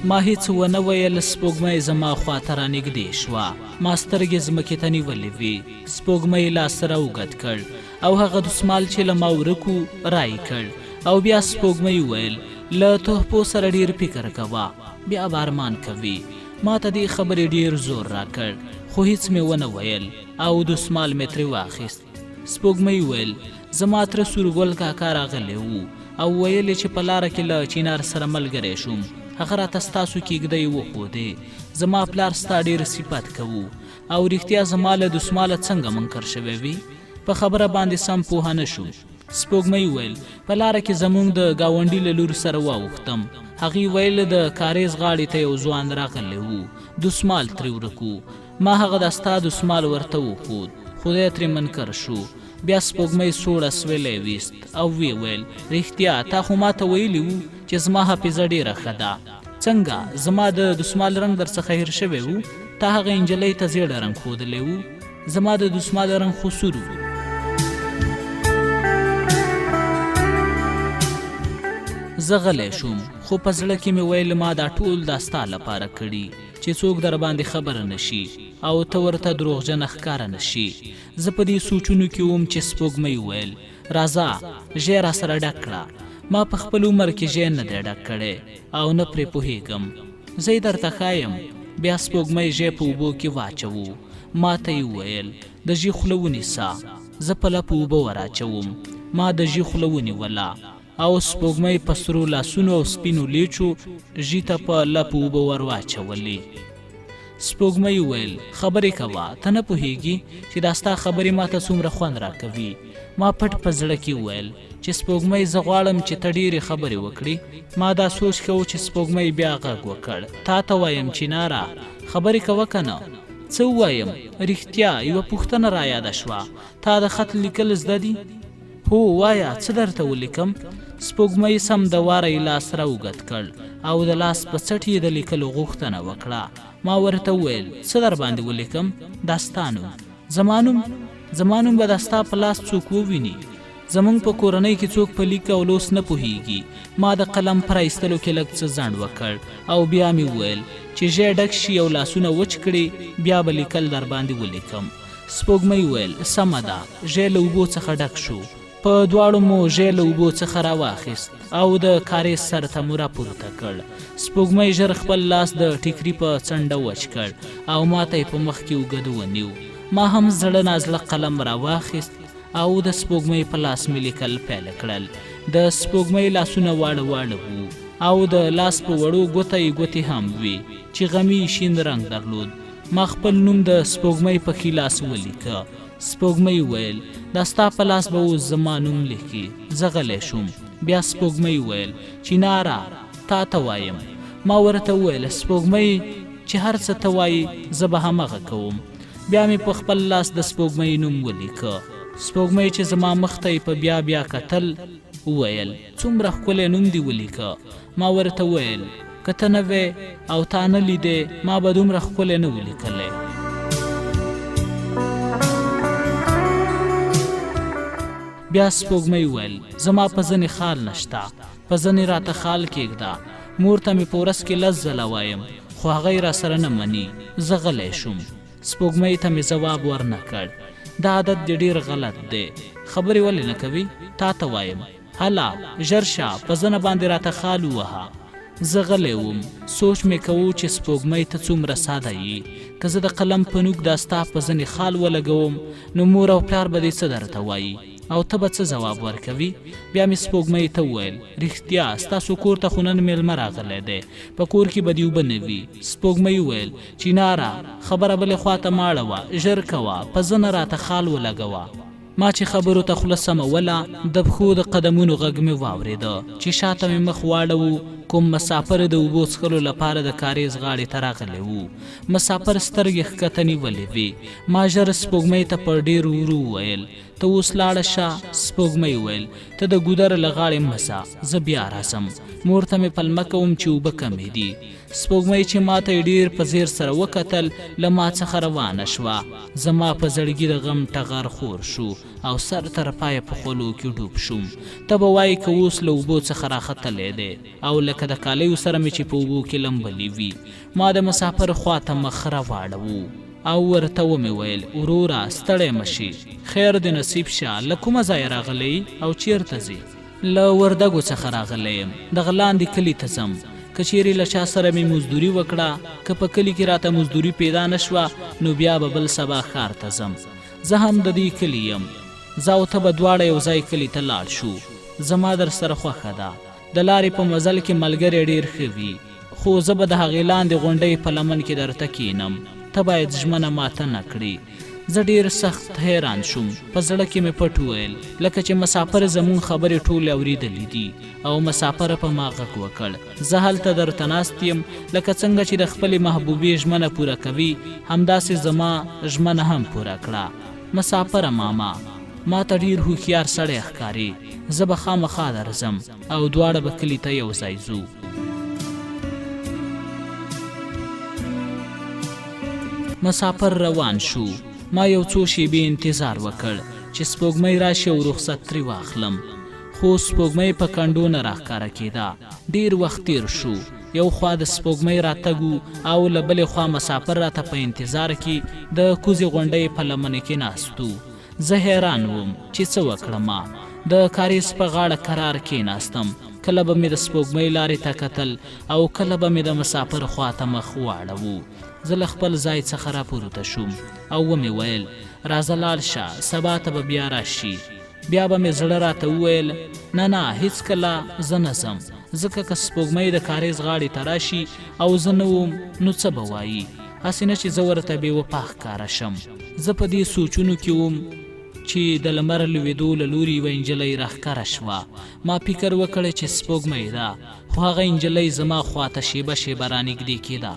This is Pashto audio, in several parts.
ما هیڅ ونه ویل، سپوږمۍ زما خواته رانږدې شوه. ما سترګې ځمکې ته نیولې وې. سپوږمۍ لاس راوږد کړ او هغه دسمال چې له ما ورک و رای کړ. او بیا سپوږمۍ وویل له تحفو سره ډېر فکر کوه، بیا به ارمان کوي. ما ته دې خبرې ډېر زور راکړ خو هیڅ مې ونه ویل او دسمال مې ترې واخیست. سپوږمۍ وویل زما تره سورګل کاکا راغلی و او ویل چې په لاره کې له چینار سره ملګری شوم. هغه راته ستاسو کېږدۍ وښودې. زما پلار ستا ډېر صفت کوو او رښتیا زما له دسماله څنګه منکر شوی وي، په خبره باندې سم پوهه نه شو. سپوږمۍ ویل په لاره کې زموږ د ګاونډي له لور سره واوښتم. هغې ویل د کاریز غاړې ته یو ځوان راغلی و، دسمال ترې ورک و. ما هغه د ستا دسمال ورته وښود، خدای ترې منکر شو. بیا سپوږمۍ سوړ اسویلی ویست او ویې ویل رښتیا تا خو ما ته ویلي وو چې زما حافظه ډېره ښه ده. څنګه زما د دسمال رنګ در څخه هیر شوی و؟ تا هغه نجلۍ ته زیړه رنګ ښودلی و، زما د دسمال رنګ خو سور و. زه غلی شوم خو په زړه کې مې ویل ما دا ټول دا ستا لپاره کړي چې څوک در باندې خبره نشي او ته ورته دروغجنه ښکاره نشي. زه په دې سوچونو کې وم چې سپوږمۍ ویل راځه ژی را سره ډک کړه. ما په خپل عمر کې ژی نه دی ډک کړی او نه پرې پوهېږم. زه یې درته ښایم. بیا سپوږمۍ ژی په اوبو کې واچوو. ما ته یې وویل د ژی خوله ونیسه. زه په لپو اوبه ور اچوم. ما د ژی خوله ونیوله او سپوږمۍ په سرو لاسونو او سپینو لیچو ژی ته په لپو اوبه ور واچولې. سپوږمۍ وویل خبرې کوه، ته نه پوهېږي چې دا ستا خبرې ما ته څومره خوند راکوي. ما پټ په زړه کې وویل چې سپوږمۍ زه غواړم چې ته ډېرې خبرې وکړې. ما دا سوچ کوو چې سپوږمۍ بیا غږ وکړ تا ته وایم چیناره خبرې کوه که نه؟ څه ووایم؟ رښتیا یوه پوښتنه رایاده شوه. تا د خط لیکل زده دي؟ هو وایه څه درته ولیکم؟ سپوږمۍ سم د واره یې لاس راوږد کړ او د لاس په څټ یې د لیکلو غوښتنه وکړه. ما ورته وویل څه در باندې ولیکم؟ دا ستا نوم. زما نوم به د ستا په لاس څوک وویني؟ زموږ په کورنۍ کې څوک په لیک او لوست نه پوهېږي. ما د قلم په رایستلو کې لږ څه ځنډ وکړ او بیا مې وویل چې ژی ډک شي او لاسونه وچ کړي بیا به لیکل در باندې ولیکم. سپوږمۍ وویل سمه ده. ژی له اوبو څخه ډک شو. په دواړو مو ژی له اوبو څخه راواخیست او د کاریز سر ته مو راپورته کړ. سپوږمۍ ژر خپل لاس د ټیکري په څنډه وچ کړ او ما ته یې په مخ کې اوږد ونیو. ما هم زړه نازړه قلم راواخیست او د سپوږمۍ په لاس مې لیکل پیل کړل. د سپوږمۍ لاسونه واړه واړه وو او د لاس په وړو ګوتې هم وې چې غمي شین رنګ درلود. ما خپل نوم د سپوږمۍ په ښي لاس ولیکه. سپوږمۍ ویل دا ستا په لاس به اوس زما نوم لیکي. زه غلی شوم. بیا سپوږمۍ ویل چیناره تا ته وایم. ما ورته وویل سپوږمۍ چې هر څه ته وایي زه به همغه کوم. بیا مې په خپل لاس د سپوږمۍ نوم ولیکه. سپوږمۍ چې زما مخ ته یې په بیا کتل وویل څومره ښکلی نوم دې ولیکه. ما ورته وویل که ته نه وې او تا نه لیدې ما به دومره ښکلی نه ولیکلی. بیا سپوږمۍ ویل زما په ځنې خال نشته، په ځنې راته خال کېږده. مور ته مې په ورځ کې 10 ځله وایم خو هغه یې راسره نه مني. زه غلی شوم. سپوږمۍ ته مې ځواب ورنه کړ دا عادت دې ډېر غلط دی. خبرې ولې نه کوي؟ تا ته وایم هله ژر شه په زنه باندې راته خال ووهه. زه غلی وم. سوچ مې کوو چې سپوږمۍ ته څومره ساده یي. که زه د قلم په نوک دا ستا په ځنې خال ولګوم نو مور او پلار به دې څه درته وایي او ته به څه ځواب ورکوي؟ بیا مې سپوږمۍ ته وویل رښتیا ستاسو کور ته خو نن میلمه راغلی دی، په کور کې به دې اوبه نه وي. سپوږمۍ وویل چیناره خبره بلې خوا ته مه اړوه، ژر کوه په زنه راته خال ولګوه. ما چې خبرو ته خوله سموله د پښو د قدمونو غږ مې واورېده چې شاته مې مخ واړوو. کوم مسافر د اوبو څښلو لپاره د کاریز غاړې ته راغلی وو. مسافر سترګې ښکته نیولې وې. ما ژر سپوږمۍ ته په ډېر ورو وویل ته اوس لاړه شه. سپوږمۍ وویل ته د ګودر له غاړې مه زه بیا راځم. مور ته مې پلمه کوم چې اوبه کمې دي. سپوږمۍ چې ما ته ډېر په ځیر سره وکتل له ما څخه روانه شوه. زما په زړګي د غم ټغر خور شو او سر تر پایه په خولو کې ډوب شوم. ته به وایې که اوس له اوبو څخه راختلی دی او لکه د کالیو سره مې چې په اوبو کې لمبلي وي. ما د مسافر خوا ته مخ راواړوو او ورته ومې ویل وروره ستړی مه شي، خیر د نصیب شه. له کومه ځایه راغلی او چیرته ځې؟ له وردګو څخه راغلی یم، دغه لاندې کلي ته ځم. که چیرې له چا سره مې مزدوري وکړه، که په کلي کې راته مزدوري پیدا نه شوه نو بیا به بل سبا ښار ته ځم. زه هم د دې کلي یم، زه او ته به دواړه یو ځای کلي ته لاړ شو. زما در سره خوښه ده. د لارې په مزل کې ملګری ډېر ښه وي، خو زه به د هغې لاندې غونډۍ په لمن کې درته کښېنم. ته باید ژمنه ماته نه کړې. زه ډېر سخت حیران شوم. په زړه کې مې پټ وویل لکه چې مسافر زمون خبرې ټولې اورېدلې دي او مسافر په ما غږ وکړ زه هلته درته ناست یم. لکه څنګه چې د خپلې محبوبې ژمنه پوره کوي همداسې زما ژمنه هم پوره کړه. مسافره ماما ما ته ډېر هوښیار سړی ښکارې. زه به خامخا درځم او دواړه به کلي ته یو ځای ځو. مسافر روان شو. ما یو څو شیبې انتظار وکړ چې سپوږمۍ راشي او رخصت ترې واخلم، خو سپوږمۍ په کنډو نه راښکاره کېده. ډېر وخت تېر شو. یو خوا د سپوږمۍ راتګ او له بلې خوا مسافر راته په انتظار کې د کوزې غونډۍ په لمنې کې ناست و. زه حیران وم چې څه وکړم. د کاریز په غاړه قرار کېناستم. کله به مې د سپوږمۍ لارې ته کتل او کله به مې د مسافر خوا ته مخ واړوو. زه له خپل ځای څخه راپورته شوم او ومې ویل راځه لاړ شه، سبا ته به بیا راشي. بیا به مې زړه راته وویل نه نه هېڅکله زه نه ځم، ځکه که سپوږمۍ د کاریز غاړې ته راشي او زه نه وم نو څه به وایي؟ هسې نه چې زه ورته بې وفا ښکاره شم. زه په دې سوچونو کې وم چې د لمر لوېدو له لوري یوه نجلۍ راښکاره شوه. ما فکر وکړی چې سپوږمۍ ده، خو هغه نجلۍ زما خواته شیبه شیبه رانږدې کېده.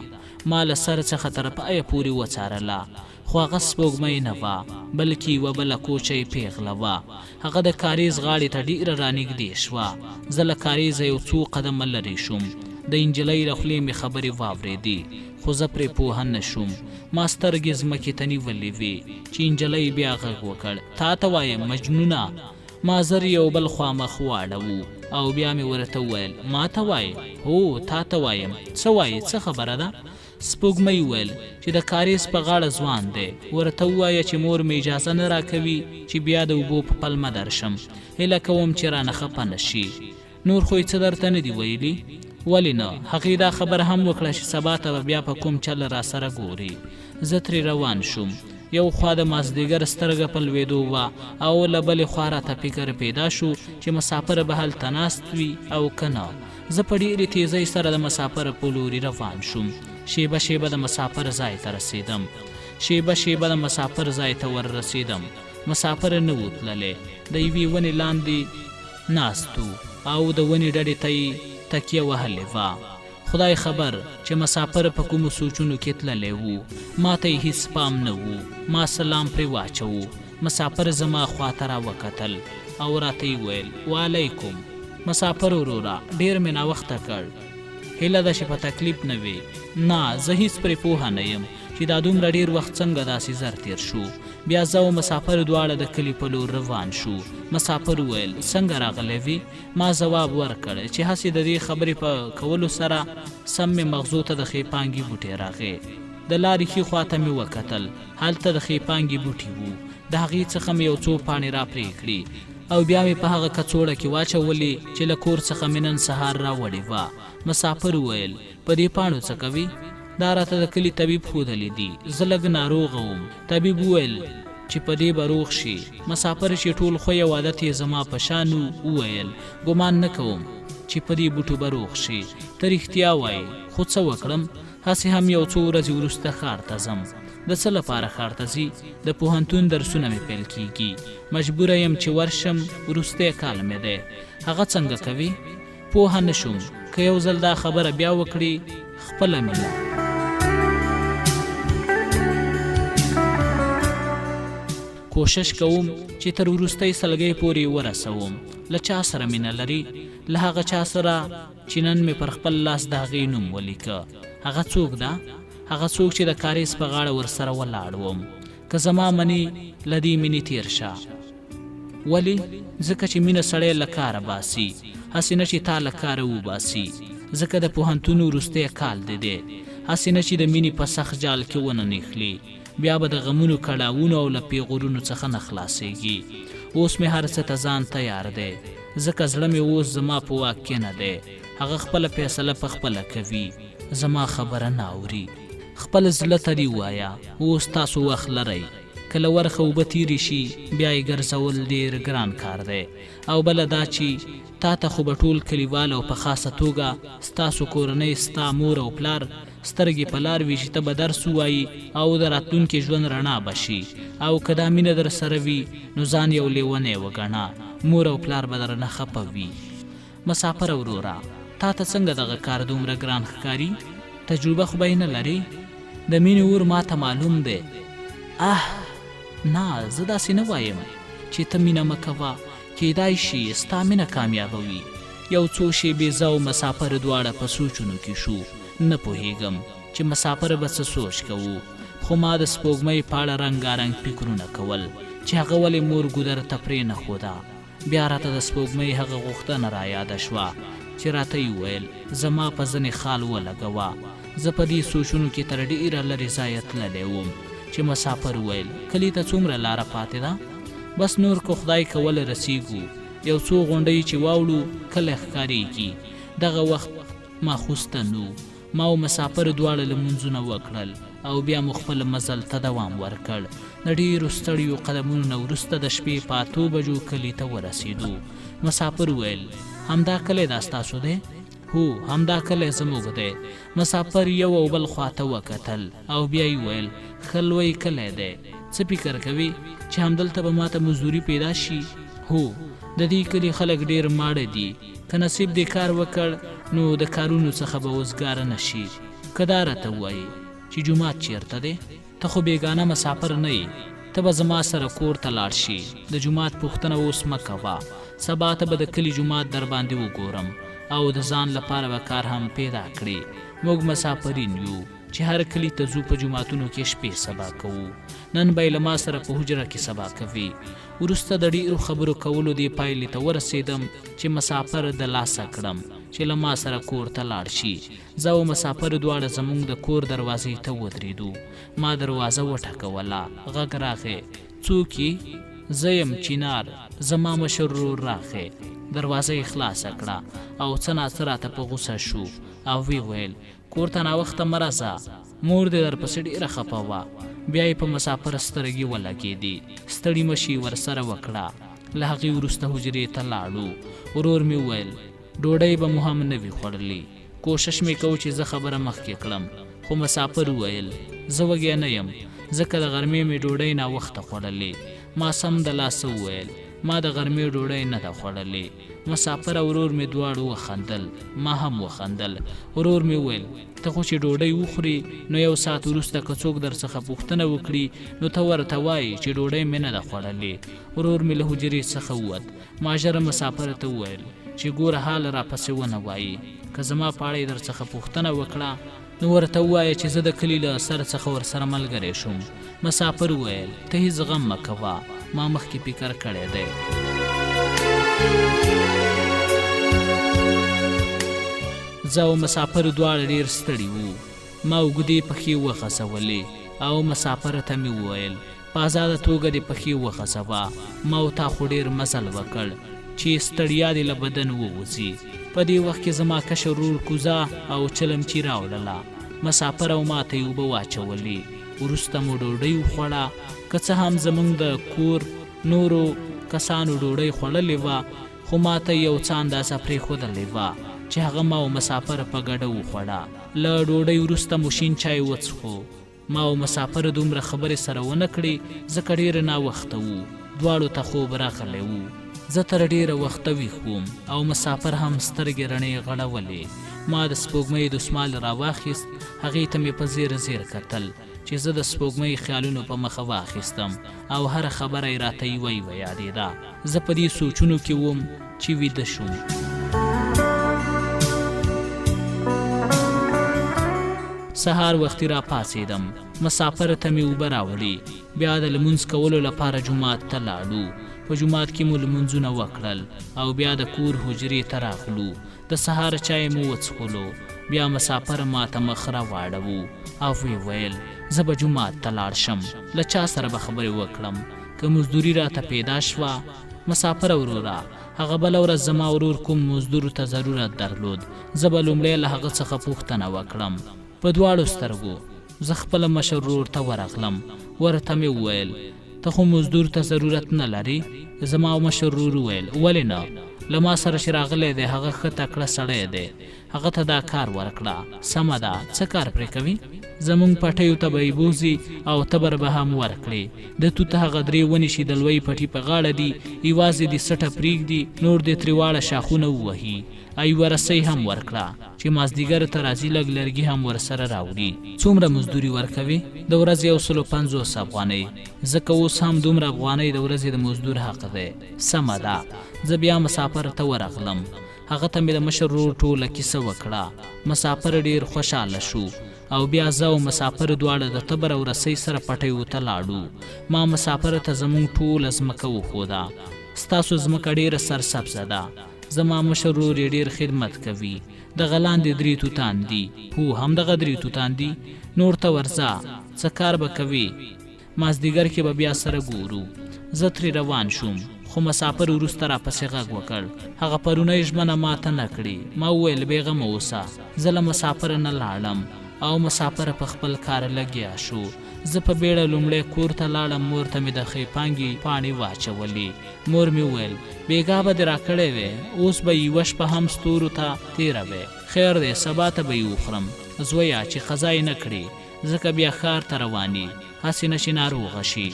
ما له سر څخه تر پایه پورې وڅارله، خو هغه سپوږمۍ نه وه بلکې یوه بله کوچۍ پیغله وه. هغه د کاریز غاړې ته ډېره رانږدې شوه. زه له کاریزه یو څو قدمه لرې شوم. د نجلۍ له خولې مې خبرې واورېدې، خو زه پرې پوهه نه شوم. ما سترګې ځمکې ته نیولې وې چې نجلۍ بیا غږ وکړ تا ته وایم مجنونه. ما زر یو بل خوا مخ واړوو او بیا مې ورته وویل ما ته وایې؟ هو تا ته وایم. څه وایې؟ څه خبره ده؟ سپوږمۍ وویل چې د کاریز په غاړه ځوان دی، ورته ووایه چې مور مې اجازه نه راکوي چې بیا د اوبو په پلمه درشم. هیله کوم چې رانه خفه نه شي. نور خو یې څه درته نه دي ویلي؟ ولې نه؟ هغې دا خبره هم وکړه چې سبا ته به بیا په کوم چل را سره ګوري. زه ترې روان شوم. یو خوا د مازدیګر سترګه په لوېدو وه او له بلې خوا راته فکر پیدا شو چې مسافر به هلته ناست وي او که نه. زه په ډېرې تیزۍ سره د مسافر په لوري روان شوم. شیبه شیبه د مسافر ځای ته رسېدم. شیبه شیبه د مسافر ځای ته ور رسېدم. مسافر نه و تللی، د یوې ونې لاندې ناست و او د ونې ډډې ته یې تکیه وهلې وه. خدای خبر چې مسافر په کومو سوچونو کې تللی و. ما ته یې هېڅ پام نه و. ما سلام پرې واچوو. مسافر زما خواته را وکتل او راته یې ویل وعلیکم. مسافر وروره ډېر مې ناوخته کړ، هیله ده چې په تکلیف نه وي. نه زه هېڅ پرې پوهه نه یم چې دا دومره ډېر وخت څنګه داسې زر تېر شو. بیا زه او مسافر دواړه د کلي په لور روان شو. مسافر وویل څنګه راغلی وي؟ ما ځواب ورکړ چې هسې د دې خبرې په کولو سره سم مې مغزو ته د ښېپانګې بوټی راغی. د لارې ښي خواته مې وکتل، هلته د ښېپانګې بوټي وو. د هغې څخه مې یو څو پاڼې را پرې کړې او بیا مې په هغه کڅوړه کې واچولې چې له کور څخه مې نن سهار راوړې وه. مسافر وویل په دې پاڼو څه کوي؟ دا راته د کلي طبیب ښودلی دي، زه لږ ناروغه وم. طبیب وویل چې په دې به روغ شي. مسافر چې ټول خوی او عادت یې زما په شان وویل ګمان نه کوم چې په دې بوټو به روغ شي. ته رښتیا وایې، خو څه وکړم؟ هسې هم یو څو ورځې وروسته ښار ته ځم. د څه لپاره ښار ته ځي؟ د پوهنتون درسونه مې پیل کېږي. مجبوره یم چې ورشم، وروستی کال مې دی. هغه څنګه کوي؟ پوهه نه شوم. که یو ځل دا خبره بیا وکړي خپله مینه. کوشش کوم چې تر وروستۍ سلګۍ پورې ورسوم. له چا سره مینه لري؟ له هغه چا سره چې نن مې پر خپل لاس د هغې نوم ولیکه. هغه څوک ده؟ هغه څوک چې د کاریز په غاړه ورسره ولاړ وم. که زما منې له دې مینې تېر شه. ولې؟ ځکه چې مینه سړی له کاره باسي، هسې نه چې تا له کاره وباسي. ځکه د پوهنتون وروستی کال دی، هسې نه چې د مینې په سخت جال کې وننښلي. بیا به د غمونو کړاوونو او له پیغورونو څخه نه خلاصېږي. اوس مې هر څه ته ځان تیار دی، ځکه زړه مې اوس زما په واک کې نه دی. هغه خپله فیصله په خپله کوي، زما خبره نه اوري. خپل زړه ته دې ووایه اوس تاسو وخت لرئ. کله ورخه اوبه تیرې شي بیا یې ګرځول ډېر ګران کار دی. او بله دا چې تا ته خو به ټول کلیوال او په خاصه توګه ستاسو کورنۍ، ستا مور او پلار سترګې په لار وي چې ته به درس ووایي او د راتلونکي ژوند رڼا به شي. او که دا مینه در سره وي نو ځان یو لیونی وګڼه، مور او پلار به درنه خفه وي. مسافر وروره، تا ته څنګه دغه کار دومره ګران ښکاري؟ تجربه خو به یې نه لرې؟ د مینې اور ما ته معلوم دی. نه، زه داسې نه وایم چې ته مینه مه کوه، کیدای شي ستا مینه کامیابه وي. یو څو شېبې زه او مسافر دواړه په سوچونو کې شو. نه پوهېږم چې مسافر به څه سوچ کوو، خو ما د سپوږمۍ په اړه رنګارنګ فکرونه کول چې هغه ولې مور ګودر ته پرېنښوده. بیا راته د سپوږمۍ هغه غوښتنه رایاده شوه چې راته یې وویل زما په ځنې خال ولګوه. زه په دې سوچونو کې تر ډېره لرې ځایه تللی وم چې مسافر وویل کلي ته څومره لاره پاتې ده؟ بس نور که خدای کوله رسیږو. یو څو غونډۍ چې واوړو کله ښکارېږي. دغه وخت ماخوستن و. ما او مسافر دواړه لمونځونه وکړل او بیا مو خپل مزل ته دوام ورکړ. د ډېرو ستړیو قدمونو نه وروسته د شپې په 8 بجو کلي ته ورسېدو. مسافر وویل همدا کلی دا ستاسو دی؟ هو، همدا کلی زموږ دی. مسافر یو او بل خواته وکتل او بیا یې وویل ښه لوی کلی دی. څه فکر کوي چې همدلته به ماته مزدوري پیدا شي؟ هو، د دې کلي خلک ډېر ماړه دي. که نصیب دې کار وکړ نو د کارونو څخه به وزګاره نه شي. که دا راته ووایي چې جومات چېرته دی؟ ته خو بېګانه مسافر نه یې، ته به زما سره کور ته لاړ شي. د جومات پوښتنه اوس مه کوه، سبا ته به د کلي جومات در باندې وګورم او د ځان لپاره به کار هم پیدا کړې. موږ مسافرین یو چې هر کلي ته ځو، په جوماتونو کې شپې سبا کوو. نن به یې له ما سره په حجره کې سبا کوي. وروسته د ډېرو خبرو کولو دې پایلې ته ورسېدم چې مسافر د لاسه کړم چې له ما سره کور ته لاړ شي. زه او مسافر دواړه زموږ د کور دروازې ته ودرېدو. ما دروازه وټکوله، غږ راغی څوک یې؟ زه یم چینار، زما مشر ورور راغی. دروازه یې خلاصه کړه او څه ناڅه راته په غوسه شو او وی ویل کور ته ناوخته مه راځه، مور دې درپسې ډېره خفه وه. بیا یې په مسافر سترګې ولګېدې. ستړي مشي ورسره وکړه. له هغې وروسته حجرې ته لاړو. ورور مې وویل ډوډۍ به مو هم نه وي خوړلې. کوشش مې کوو چې زه خبره مخکې کړم، خو مسافر وویل زه وږی نه یم، ځکه د غرمې مې ډوډۍ ناوخته خوړلې. ما سم د لاسه وویل ما د غرمې ډوډۍ نه ده خوړلې. مسافر او ورور مې دواړو وخندل، ما هم وخندل. ورور مې وویل ته خو چې ډوډۍ وخوري نو یو ساعت وروسته که څوک در څخه پوښتنه وکړي نو ته ورته وایي چې ډوډۍ مې نه ده خوړلې. ورور مې له حجرې څخه ووت. ما ژر مسافر ته وویل چې ګوره حال راپسې ونه وایي، که زما په اړه یې در څخه پوښتنه وکړه نو ورته ووایه چې زه د کلي له سر څخه ورسره ملګری شوم. مسافر وویل ته هېڅ غم مه کوه، ما مخکې فکر کړی دی. زه او مسافر دواړه ډېر ستړي وو. ما اوږدې پښې وغځولې او مسافر ته مې وویل په ازاده توګه دې پښې وغځوه. ما او تا خو ډېر مزل وکړ چې ستړیا دې له بدن ووځي. په دې وخت کې زما کشر ورور کوزه او چلمچي راوړله. مسافر او ما ته یې اوبه واچولې. وروسته مو ډوډۍ وخوړه. که څه هم زموږ د کور نورو کسانو ډوډۍ خوړلې وه، خو ما ته یو څه اندازه پرېښودلې وه چې هغه ما او مسافر په ګډه وخوړه. له ډوډۍ وروسته مو شین چای وڅښو. ما او مسافر دومره خبرې سره ونه کړې ځکه ډېره ناوخته وو. دواړو ته خوب راغلی وو. زه تر ډېره وخته ویښ وم او مسافر هم سترګې رڼې غړولې. ما د سپوږمۍ دسمال راواخیست. هغې ته مې په زیر زیر کتل. چې زه د سپوږمۍ خیالونو په مخه واخیستم او هر خبره یې راته یوه یادېده. زه په دې سوچونو کې وم چې ویده شوم. سهار وختي را پاڅېدم. مسافر ته مې اوبه راوړې. بیا د لمونځ کولو لپاره جومات ته لاړو. په جومات کې مو لمونځونه وکړل او بیا د کور حجرې ته راغلو. د سهار چای مو وڅښلو. بیا مسافر ما ته مخ را واړوو او ویې ویل زه به جومات ته لاړ شم، له چا سره به خبرې وکړم، که مزدوري راته پیدا شوه. مسافر وروره، هغه بله ورځ زما ورور کوم مزدورو ته ضرورت درلود. زه به لومړی له هغه څخه پوښتنه وکړم. په دواړو سترګو زه خپله مشر ورور ته ورغلم. ورته مې وویل ته خو مزدور ته ضرورت نه لري؟ زما مشر ورور وویل ولې نه، له ما سره چې راغلی دی هغه ښه تکړه سړی دی، هغه ته دا کار ورکړه. سمه ده، څه کار پرې کوي؟ زمونږ پټیو ته به یې بوځي او تبر به هم ورکړي. د توت هغه 3 ونې چې د لوی پټي په غاړه دي یوازې د سټه پرېږدي، نور د ترې واړه شاخونه ووهي. یوه رسۍ هم ورکړه چې مازدیګر ته راځي، لږ لرګي هم ورسره راوړي. څومره مزدوري ورکوي؟ د ورځې 150 افغانۍ. ځکه اوس هم دومره افغانۍ د ورځې د مزدور حق دی. سمه ده. زه بیا مسافر ته ورغلم. هغه ته مې د مشر ورور ټوله کیسه وکړه. مسافر ډېر خوشحاله شو او بیا زه او مسافر دواړه د تبر او رسۍ سره پټیو ته لاړو. ما مسافر ته زمونږ ټوله ځمکه وښوده. ستاسو ځمکه ډېره سرسبزه ده. زما مشر ورور یې ډېر خدمت کوي. دغه لاندې 3 توتان دي. هو همدغه 3 توتان دي. نور ته ورځه، څه کار به کوي؟ مازدیګر کې به بیا سره ګورو. زه ترې روان شوم، خو مسافر وروسته راپسې غږ وکړ. هغه پرونۍ ژمنه ماته نه کړې. ما وویل بېغمه اوسه. زه له مسافر نه لاړم او مسافر په خپل کار لګیا شو. زه په بیړه لومړی کور ته لاړم. مور ته مې د خیپانګې پاڼې واچولې. مور مې وویل بېګا به دې راکړی وې، اوس به یوه شپه هم ستورو ته تېره وې. خیر دی، سبا ته به یې وخورم. زویه چې قضا یې نه کړې، ځکه بیا ښار ته روانې، هسې نه چې ناروغه شي.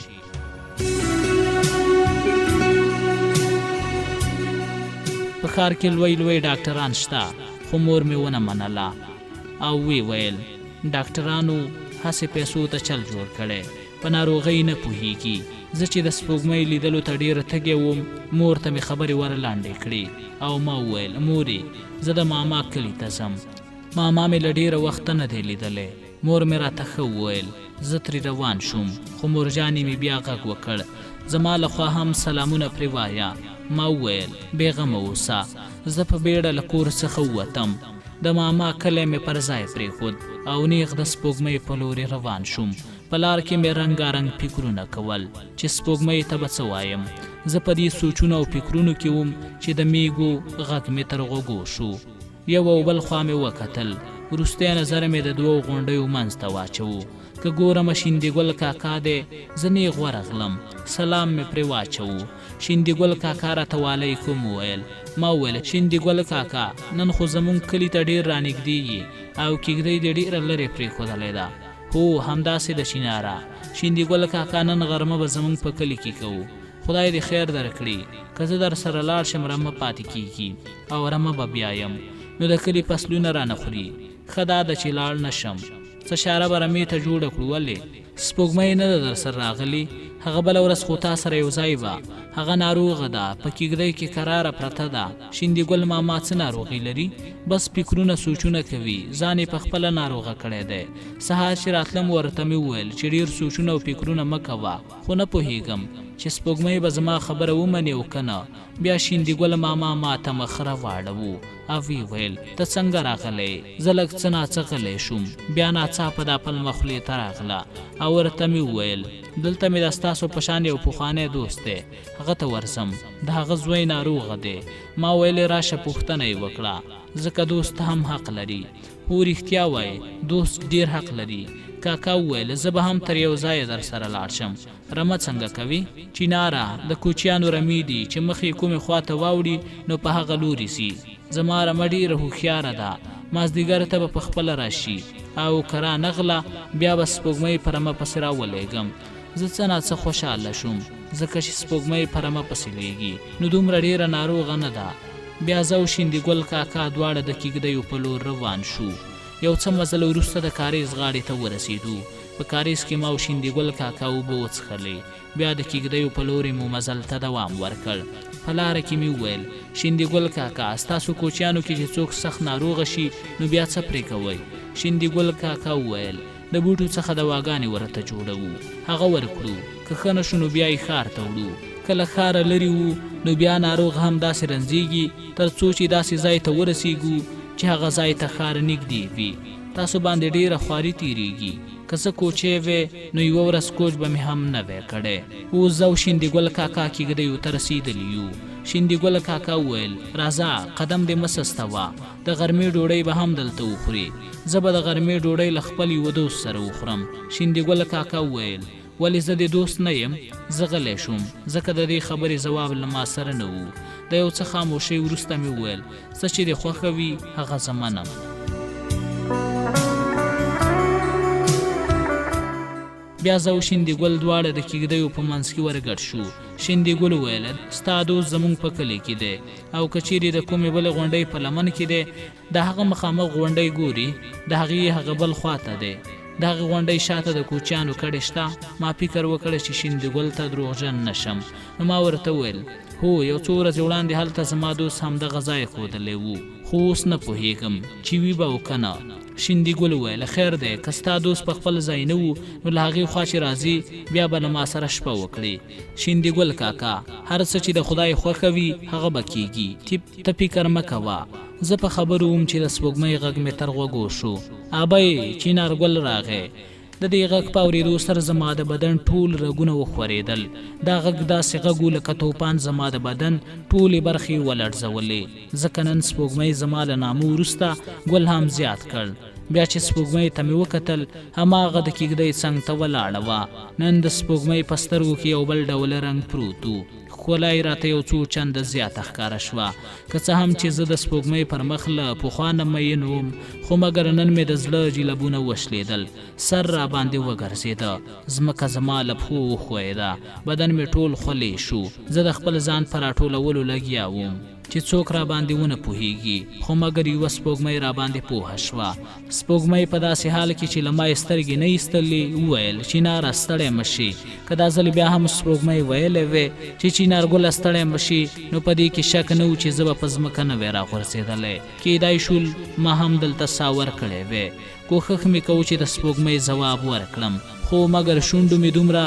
په ښار کې لوی ډاکټران شته، خو مور مې ونه منله او وی ویل ډاکټرانو هسې پیسو ته چل جوړ کړی، په ناروغۍ نه پوهیږي. زه چې د سپوږمۍ لیدلو ته ډېره تږې وم، مور ته مې خبرې ور لاندې کړې او ما وویل مورې زه د ماما کلي ته ځم. ماما مې له ډېره وخته نه دی لیدلی. مور مې راته ښه وویل. زه ترې روان شوم، خو مورجانې مې بیا غږ وکړ زما لخوا هم سلامونه پرې وایه. ما وویل بېغمه اوسه. زه په بیړه له کور څخه ووتم. د ماما کلی مې پر ځای پرېښود او نیغ د سپوږمۍ په لورې روان شوم. په لار کې مې رنګارنګ فکرونه کول چې سپوږمۍ ته به څه وایم. زه په دې سوچونو او فکرونو کې وم چې د میږو غږ مې تر غوږو شو. یو او بل خوا مې وکتل. وروستی نظر مې د 2 غونډیو منځ ته واچوو. که ګورم شیندي ګل کاکا دی، زه نیغ ورغلم. سلام مې پرې واچوو. شیندي ګل کاکا راته وعلیکم وویل. ما وویل شیندي ګل کاکا نن خو زمونږ کلي ته ډېر رانږدې یې او کېږدۍ دې ډېره لرې پرېښودلی ده. هو همداسې ده چیناره. شیندي ګل کاکا نن غرمه به زمونږ په کلي کې کوو. خدای دې خیر درکړي. که زه در سره لاړ شم رمه پاتې کېږي او رمه به بیایم، نو د کلي فصلونه رانه خوري. ښه دا ده چې لاړ نه شم. څه شاره به رمې ته جوړه کړو. ولې سپوږمۍ نه ده در سره راغلي؟ هغه بله ورځ خو تا سره یو ځای وه. هغه ناروغه ده، په کېږدۍ کې قراره پرته ده. شیندي ګل ماما څه ناروغي لري؟ بس فکرونه سوچونه کوي. ځان یې په خپله ناروغه کړی دی. سهار چې راتلم ورته مې وویل چې ډېر سوچونه او فکرونه مه کوه، خو نه پوهېږم چې سپوږمۍ به زما خبره ومني او که نه. بیا شیندي ګل ماما ما ته مخ را واړوو او وی ویل ته څنګه راغلی؟ زه لږ څه ناڅه غلی شوم. بیا ناڅاپه دا پلمه خولې ته راغله او ورته مې وویل دلته مې د ستاسو په شان یو پخوانی دوست دی، هغه ته ورځم، د هغه زوی ناروغه دی. ما ویل راشه پوښتنه یې وکړه، ځکه دوست هم حق لري. هو رښتیا وایي، دوست ډېر حق لري. کاکا وویل زه به هم تر یو ځایه در سره لاړ شم. رمه څنګه کوي؟ چیناره د کوچیانو رمې دي چې مخ یې کومې خوا ته واوړي نو په هغه لوري سي. زما رمه ډېره هوښیاره ده. مازدیګر ته به په خپله راشي او که را نغله بیا به سپوږمۍ په رمه پسې راولېږم. زه څه ناڅه خوشحاله شوم، ځکه چې سپوږمۍ په رمه پسې لېږي نو دومره ډېره ناروغه نه ده. بیا زه او شیندي ګل کاکا دواړه د کېږدیو په لور روان شو. یو څه مزل وروسته د کاریز غاړې ته ورسېدو. په کاریز کې ما او شیندي ګل کاکا اوبه وڅښلې. بیا د کیږدیو په لورې مو مزل ته دوام ورکړ. په لاره کې مې وویل شیندي ګل کاکا ستاسو کوچیانو کې چې څوک سخت ناروغه شي نو بیا څه پرې کوئ؟ شیندي ګل کاکا وویل د بوټو څخه دواګانې ورته جوړوو، هغه ورکړو، که ښه نه شو نو بیا یې ښار ته وړو. کله ښاره لرې وو نو بیا ناروغ هم داسې رنځېږي تر څو چې داسې ځای ته ورسېږو چې هغه ځای ته ښار نږدې وي. تاسو باندې ډېره خواري تېرېږي. که څه کوچی وی نو یوه ورځ کوچ به مې هم نه وی کړی. اوس زه او شیندي ګل کاکا کیږدیو ته رسېدلي یو. شیندي ګل کاکا وویل راځه قدم دې مه سستوه، د غرمې ډوډۍ به هم دلته وخورې. زه به د غرمې ډوډۍ له خپل یوه دوست سره وخورم. شیندي ګل کاکا وویل ولې زه د دوست نه یم؟ زه غلی شوم ځکه د دې خبرې ځواب له ما سره نه و. د یو څه خاموشۍ وروسته مې وویل څه چې دې خوښه وي هغه زه منم. بیا زه او شیندي ګل دواړه د کیږدیو په منځ کې ورګډ شو. شیندي ګل وویل ستا دوست زموږ په کلي کې دی او که چیرې د کومې بلې غونډۍ په لمن کې دی د هغه مخامخ غونډۍ ګوري د هغې هغه بل خواته دی. د هغې غونډۍ شاته د کوچیانو کډې شته. ما فکر وکړ چې شیندي ګل ته دروغجن نشم نو ما ورته وویل هو یو څو ورځې وړاندې هلته زما دوست همدغه ځای ښودلی و خو اوس نه پوهېږم چې وي به او که نه. شیندي ګل وویل خیر دی که ستا دوست په خپل ځای نه و نو له هغې خوا چې راځي بیا به له ما سره شپه وکړي. شیندي ګل کاکا هر څه چې د خدای خوښه وي هغه به کېږي، ته فکر مه کوه. زه په خبرو وم چې د سپوږمۍ غږ مې تر غوږو شو. ابۍ چینارګل راغی. د دې غږ په اورېدو سره زما د بدن ټول رګونه وښورېدل. دا غږ داسې غږ و لکه توپان زما د بدن ټولې برخې ولړزولې. ځکه نن سپوږمۍ زما له نامه وروسته ګل هم زیات کړ. بیا چې سپوږمۍ ته مې وکتل هماغه د کیږدۍ څنګ ته ولاړه وه. نن د سپوږمۍ په سترګو کې یو بل ډول رنګ پروت و. ښکلا یې راته یو څو چنده زیاته ښکاره شوه. که څه هم چې زه د سپوږمۍ پر مخ له پخوا نه مین وم خو مګر نن مې د زړه جلبونه وشلېدل. سر را باندې وګرځېده، ځمکه زما له پښو وښویېده، بدن مې ټول خولې شو. زه د خپل ځان په راټولولو لګیا وم چې څوک را باندې ونه پوهېږي خو مګر یوه سپوږمۍ را باندې پوهه شوه. سپوږمۍ په داسې حال کې چې له ما یې سترګې نه ایستلې وویل چیناره ستړی مه شي. که دا ځل بیا هم سپوږمۍ ویلی وی چې چینارګله ستړی مه شي نو په دې کې شک نه و چې زه به په ځمکه نه وی راغورځېدلی. کیدای شول ما هم دلته ساه ورکړی وی. کوښښ مې کوو چې د سپوږمۍ ځواب ورکړم خو مګر شونډو مې دومره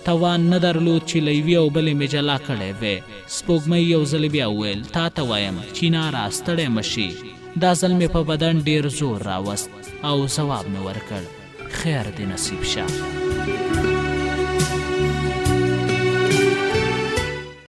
توان نه درلود چې له یوې او بلې مې جلا کړی وی. سپوږمۍ یو ځل بیا وویل تا ته وایم چیناره ستړی مه شي. دا ځل مې په بدن ډېر زور راوست او ځواب مې ورکړ خیر دې نصیب شه.